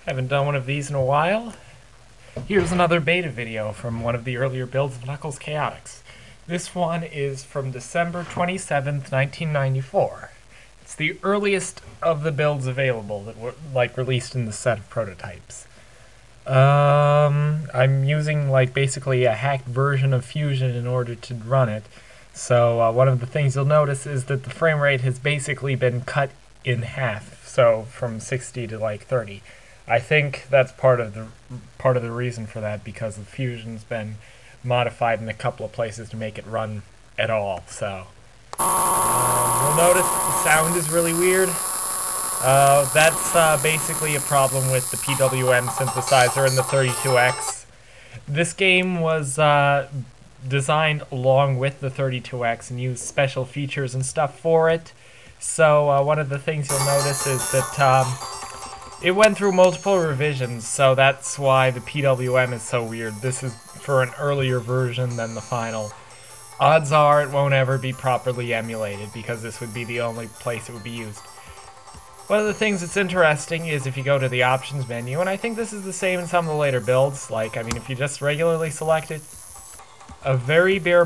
Haven't done one of these in a while. Here's another beta video from one of the earlier builds of Knuckles Chaotix. This one is from December 27th, 1994. It's the earliest of the builds available that were released in the set of prototypes. I'm using basically a hacked version of Fusion in order to run it. So one of the things you'll notice is that the frame rate has basically been cut in half, so from 60 to 30. I think that's part of the reason for that, because the Fusion's been modified in a couple of places to make it run at all. So you'll notice the sound is really weird. That's basically a problem with the PWM synthesizer and the 32X. This game was designed along with the 32X and used special features and stuff for it. So one of the things you'll notice is that it went through multiple revisions, so that's why the PWM is so weird. This is for an earlier version than the final. Odds are it won't ever be properly emulated, because this would be the only place it would be used. One of the things that's interesting is if you go to the options menu, and I think this is the same in some of the later builds, if you just regularly select it, a very bare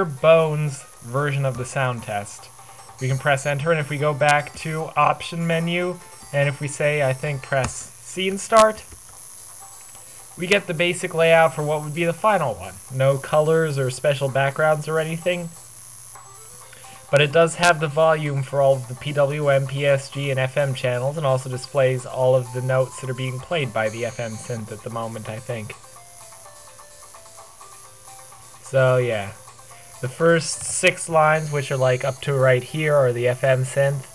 bones version of the sound test. We can press enter, and if we go back to option menu, and if we say, I think, press C and start, we get the basic layout for what would be the final one. No colors or special backgrounds or anything, but it does have the volume for all of the PWM, PSG, and FM channels, and also displays all of the notes that are being played by the FM synth at the moment, I think. So yeah. The first 6 lines, which are up to right here, are the FM synth.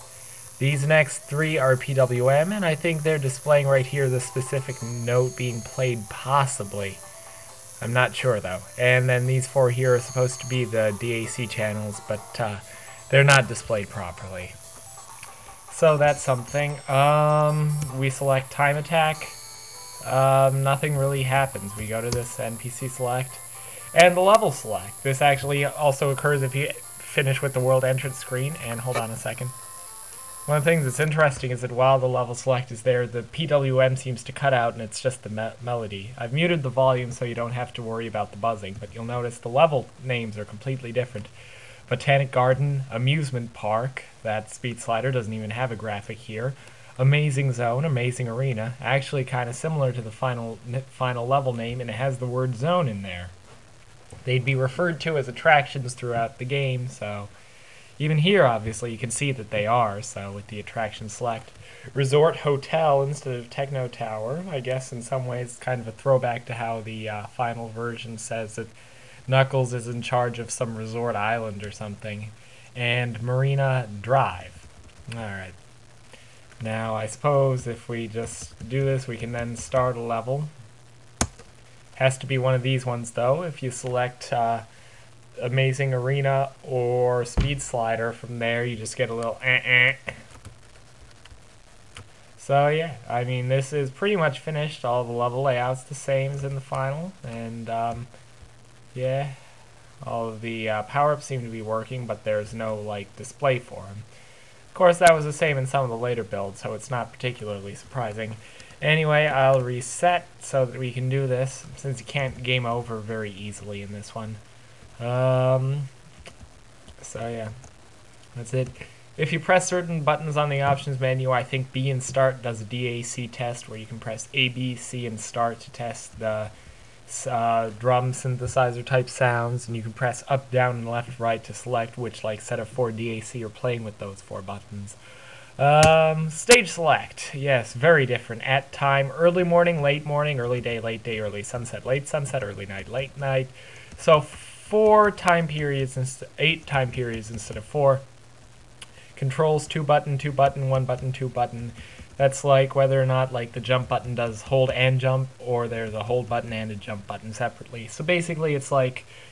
These next 3 are PWM, and I think they're displaying right here the specific note being played, possibly. I'm not sure, though. And then these 4 here are supposed to be the DAC channels, but they're not displayed properly. So that's something. We select time attack. Nothing really happens. We go to this NPC select. And the level select. This actually also occurs if you finish with the world entrance screen. And hold on a second. One of the things that's interesting is that while the level select is there, the PWM seems to cut out and it's just the melody. I've muted the volume so you don't have to worry about the buzzing, but you'll notice the level names are completely different. Botanic Garden, Amusement Park, that speed slider doesn't even have a graphic here. Amazing Zone, Amazing Arena, actually kind of similar to the final level name, and it has the word zone in there. They'd be referred to as attractions throughout the game, so even here, obviously, you can see that they are, so with the attraction select. Resort Hotel instead of Techno Tower, I guess in some ways kind of a throwback to how the final version says that Knuckles is in charge of some resort island or something. And Marina Drive. Alright. Now, I suppose if we just do this, we can then start a level. Has to be one of these ones, though. If you select Amazing Arena or Speed Slider, from there you just get a little So yeah, I mean, this is pretty much finished. All the level layouts the same as in the final, and yeah, all of the power-ups seem to be working, but there's no display for them. Of course, that was the same in some of the later builds, so it's not particularly surprising. Anyway, I'll reset so that we can do this, since you can't game over very easily in this one. So yeah, that's it. If you press certain buttons on the options menu, I think B and start does a DAC test, where you can press A, B, C, and start to test the drum synthesizer type sounds, and you can press up, down, and left, right to select which set of 4 DAC are playing with those 4 buttons. Stage select. Yes, very different. At time, early morning, early day, early sunset, late sunset, early night, late night. So 8 time periods instead of 4. Controls 2 button, 1 button, 2 button. That's whether or not the jump button does hold and jump, or there's a hold button and a jump button separately. So basically it's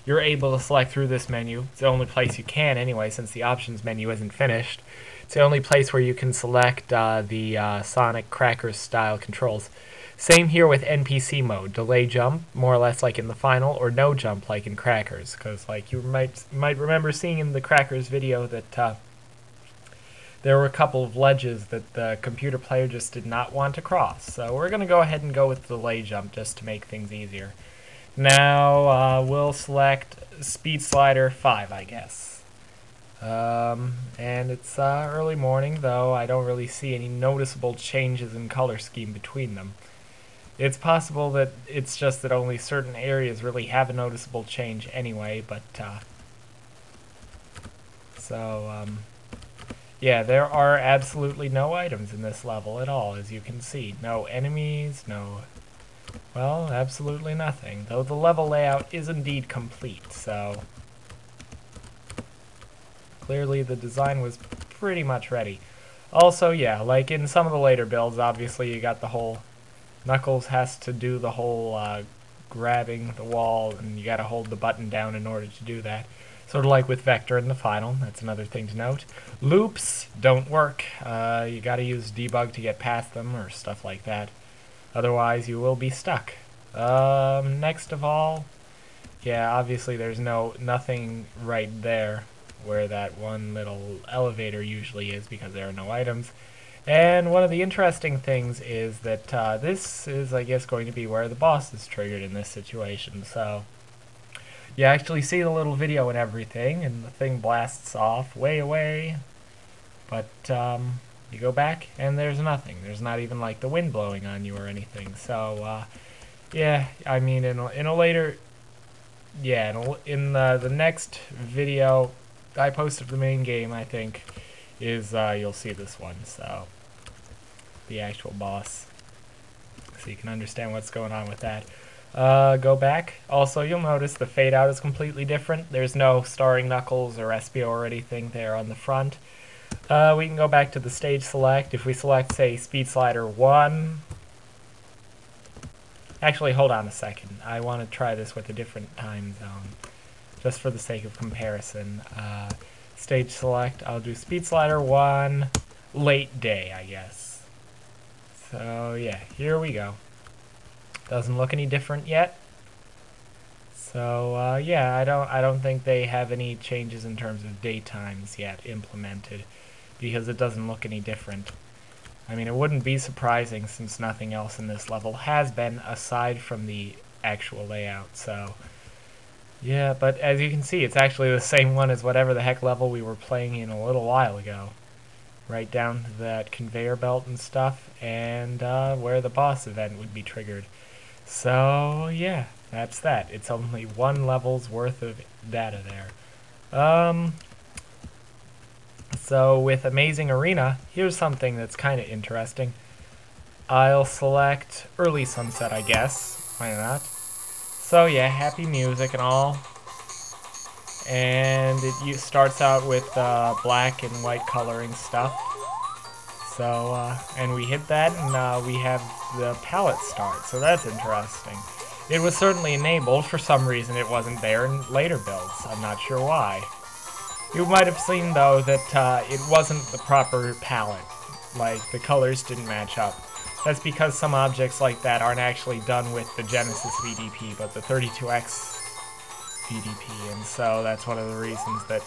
you're able to select through this menu. It's the only place you can anyway, since the options menu isn't finished. It's the only place where you can select the Sonic Crackers style controls. Same here with NPC mode. Delay jump, more or less like in the final, or no jump like in Crackers. Because you might remember seeing in the Crackers video that there were a couple of ledges that the computer player just did not want to cross. So we're going to go ahead and go with delay jump just to make things easier. Now we'll select speed slider 5, I guess. And it's early morning, though I don't really see any noticeable changes in color scheme between them. It's possible that it's just that only certain areas really have a noticeable change anyway, but yeah, there are absolutely no items in this level at all, as you can see. No enemies, well, absolutely nothing, though the level layout is indeed complete, so clearly the design was pretty much ready. Also, yeah, like in some of the later builds, obviously you got the whole Knuckles has to do the whole grabbing the wall, and you gotta hold the button down in order to do that. Sort of like with Vector in the final, that's another thing to note. Loops don't work. You gotta use debug to get past them, or stuff like that. Otherwise, you will be stuck. Next of all, yeah, obviously there's nothing right there where that one little elevator usually is because there are no items. And one of the interesting things is that this is, I guess, going to be where the boss is triggered in this situation. So you actually see the little video and everything, and the thing blasts off way away. But you go back, and there's nothing. There's not even like the wind blowing on you or anything. So yeah, I mean, in a later, yeah, in the next video I post of the main game, I think, is you'll see this one. So the actual boss, so you can understand what's going on with that. Go back. Also, you'll notice the fade out is completely different. There's no starring Knuckles or Espio or anything there on the front. We can go back to the stage select. If we select, say, Speed Slider 1... Actually, hold on a second. I want to try this with a different time zone, just for the sake of comparison. Stage select, I'll do Speed Slider 1, late day, I guess. So, yeah, here we go. Doesn't look any different yet. So yeah, I don't think they have any changes in terms of daytimes yet implemented, because it doesn't look any different. I mean, it wouldn't be surprising since nothing else in this level has been aside from the actual layout. So yeah, but as you can see, it's actually the same one as whatever the heck level we were playing in a little while ago. Right down to that conveyor belt and stuff, and where the boss event would be triggered. So yeah, that's that. It's only one level's worth of data there. So with Amazing Arena, here's something that's kind of interesting. I'll select Early Sunset, I guess. Why not? So yeah, happy music and all. And it starts out with black and white coloring stuff. So, and we hit that, and we have the palette start, so that's interesting. It was certainly enabled. For some reason it wasn't there in later builds. I'm not sure why. You might have seen, though, that it wasn't the proper palette. Like, the colors didn't match up. That's because some objects like that aren't actually done with the Genesis VDP, but the 32X VDP, and so that's one of the reasons that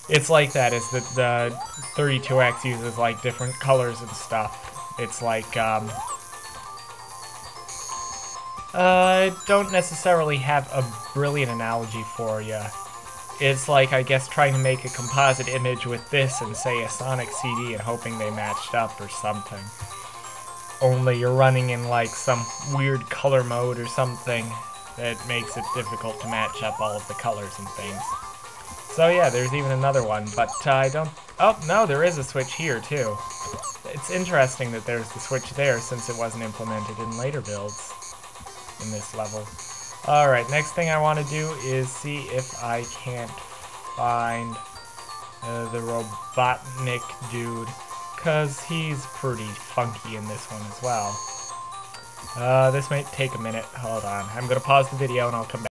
it's like that, is that the 32X uses like different colors and stuff. It's like, I don't necessarily have a brilliant analogy for you. It's like, I guess, trying to make a composite image with this and, say, a Sonic CD and hoping they matched up or something. Only you're running in like some weird color mode or something that makes it difficult to match up all of the colors and things. So yeah, there's even another one, but I don't... Oh, no, there is a switch here, too. It's interesting that there's the switch there, since it wasn't implemented in later builds in this level. Alright, next thing I want to do is see if I can't find the Robotnik dude, because he's pretty funky in this one as well. This might take a minute. Hold on. I'm going to pause the video and I'll come back.